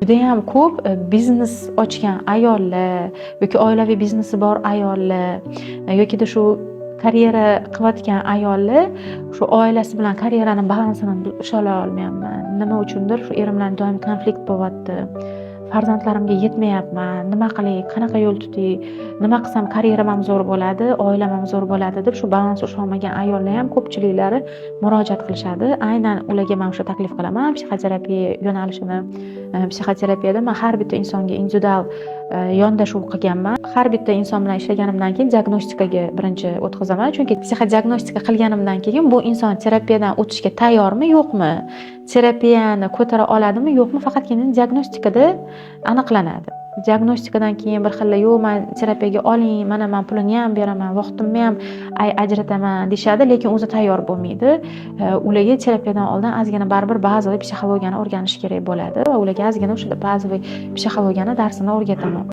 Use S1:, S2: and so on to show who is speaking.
S1: Judayam ko'p biznes ochgan ayollar yoki oilaviy biznesi bor ayollar yokida shu karyera qilayotgan ayollar shu oilasi bilan karyerani balansini ushala olmayapman. Nima uchundir shu erim bilan doim konflikt bo'lyapti. Farzandlarimga yetmayapman. Nima qilay, qanaqa yo'l tutay, nima qilsam karyeram ham zo'r bo'ladi, oilam ham zo'r bo'ladi deb shu balans usholmagan ayollar ham ko'pchiliklari murojaat qilishadi. Aynan ularga men o'sha taklif qilaman psixoterapiya yo'nalishini. Psixoterapiyada men har bitta insonga individual yondashuv qilganman. Har bitta inson bilan ishlaganimdan keyin diagnostikaga birinchi o'tkazaman, chunki psixodiagnostika qilganimdan keyin bu inson terapiyadan o'tishga tayyormi, yo'qmi, terapiyani ko'tara oladimi, yo'qmi, faqatgina diagnostikada aniqlanadi. Diagnostikadan keyin bir xilla yo'q, men terapiyaga oling, mana men pulini ham beraman, vaqtimni ham ajrataman deyshadi, lekin o'zi tayyor bo'lmaydi. Ularga terapiyadan oldin ozgina baribir bazaviy psixologiyani o'rganish kerak bo'ladi va ularga ozgina o'sha bazaviy psixologiyani darsini o'rgataman.